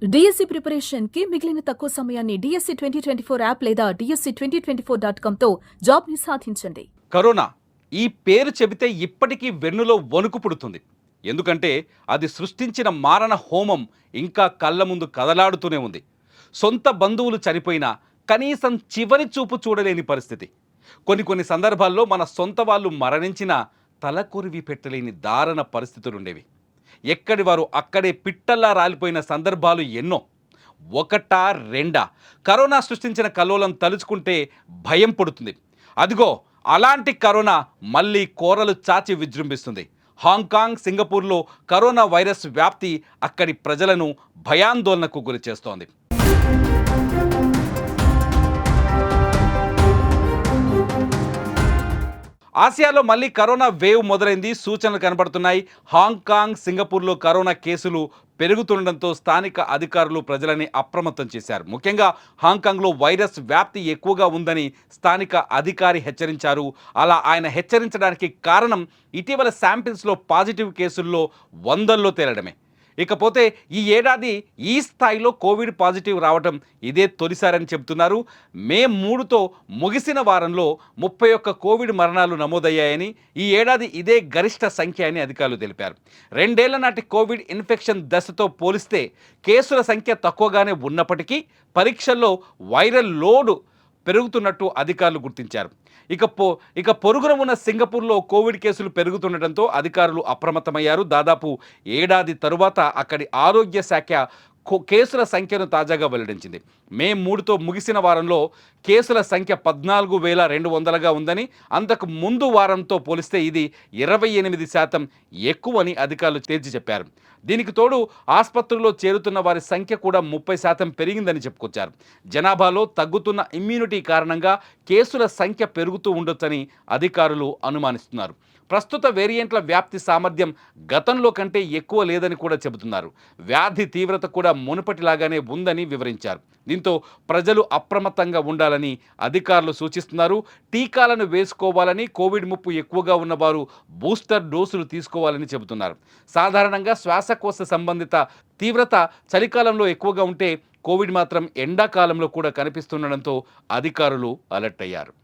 DSC preparation కి మిగిలిన తక్కువ సమయాన్ని డిఎస్సి 2024 యాప్ లేదా DSC2024.com తో జాబ్ ని సాధించండి. కరోనా ఈ పేరు చెబితే ఇప్పటికీ వెన్నులో వణుకు పుడుతుంది. ఎందుకంటే అది సృష్టించిన మారణ హోమం ఇంకా కళ్ళ ముందు కదలాడుతూనే ఉంది. సొంత బంధువులు చనిపోయినా కనీసం చివరి చూపు చూడలేని పరిస్థితి. కొన్ని సందర్భాల్లో మన సొంత వాళ్ళు మరణించినా తలకొరివి పెట్టలేని దారుణ పరిస్థితులుండేవి. ఎక్కడి వారు అక్కడే పిట్టల్లా రాలిపోయిన సందర్భాలు ఎన్నో. ఒకటా రెండా కరోనా సృష్టించిన కల్లోలం తలుచుకుంటే భయం పుడుతుంది. అదిగో అలాంటి కరోనా మళ్ళీ కోరలు చాచి విజృంభిస్తుంది. హాంకాంగ్, సింగపూర్లో కరోనా వైరస్ వ్యాప్తి అక్కడి ప్రజలను భయాందోళనకు గురి చేస్తోంది. ఆసియాలో మళ్ళీ కరోనా వేవ్ మొదలైంది. సూచనలు కనబడుతున్నాయి. హాంకాంగ్, సింగపూర్లో కరోనా కేసులు పెరుగుతుండటంతో స్థానిక అధికారులు ప్రజలని అప్రమత్తం చేశారు. ముఖ్యంగా హాంకాంగ్లో వైరస్ వ్యాప్తి ఎక్కువగా ఉందని స్థానిక అధికారి హెచ్చరించారు. అలా ఆయన హెచ్చరించడానికి కారణం ఇటీవల శాంపిల్స్లో పాజిటివ్ కేసుల్లో వందల్లో తేలడమే. ఇకపోతే ఈ ఏడాది ఈ స్థాయిలో కోవిడ్ పాజిటివ్ రావటం ఇదే తొలిసారని చెబుతున్నారు. మే 3తో ముగిసిన వారంలో 31 కోవిడ్ మరణాలు నమోదయ్యాయని, ఈ ఏడాది ఇదే గరిష్ట సంఖ్య అని అధికారులు తెలిపారు. 2 ఏళ్ల నాటి కోవిడ్ ఇన్ఫెక్షన్ దశతో పోలిస్తే కేసుల సంఖ్య తక్కువగానే ఉన్నప్పటికీ పరీక్షల్లో వైరల్ లోడ్ పెరుగుతున్నట్టు అధికారులు గుర్తించారు. ఇక పొరుగున ఉన్న సింగపూర్లో కోవిడ్ కేసులు పెరుగుతుండటంతో అధికారులు అప్రమత్తమయ్యారు. దాదాపు ఏడాది తరువాత అక్కడి ఆరోగ్య శాఖ కేసుల సంఖ్యను తాజాగా వెల్లడించింది. మే 3తో ముగిసిన వారంలో కేసుల సంఖ్య 14,200గా ఉందని, అంతకు ముందు వారంతో పోలిస్తే ఇది 28% ఎక్కువని అధికారులు తేల్చి చెప్పారు. దీనికి తోడు ఆసుపత్రుల్లో చేరుతున్న వారి సంఖ్య కూడా 30% పెరిగిందని చెప్పుకొచ్చారు. జనాభాలో తగ్గుతున్న ఇమ్యూనిటీ కారణంగా కేసుల సంఖ్య పెరుగుతూ ఉండొచ్చని అధికారులు అనుమానిస్తున్నారు. ప్రస్తుత వేరియంట్ల వ్యాప్తి సామర్థ్యం గతంలో కంటే ఎక్కువ లేదని కూడా చెబుతున్నారు. వ్యాధి తీవ్రత కూడా మునుపటిలాగానే ఉందని వివరించారు. దీంతో ప్రజలు అప్రమత్తంగా ఉండాలని అధికారులు సూచిస్తున్నారు. టీకాలను వేసుకోవాలని, కోవిడ్ ముప్పు ఎక్కువగా ఉన్నవారు బూస్టర్ డోసులు తీసుకోవాలని చెబుతున్నారు. సాధారణంగా శ్వాసకోశ సంబంధిత తీవ్రత చలికాలంలో ఎక్కువగా ఉంటే కోవిడ్ మాత్రం ఎండాకాలంలో కూడా కనిపిస్తుండడంతో అధికారులు అలర్ట్ అయ్యారు.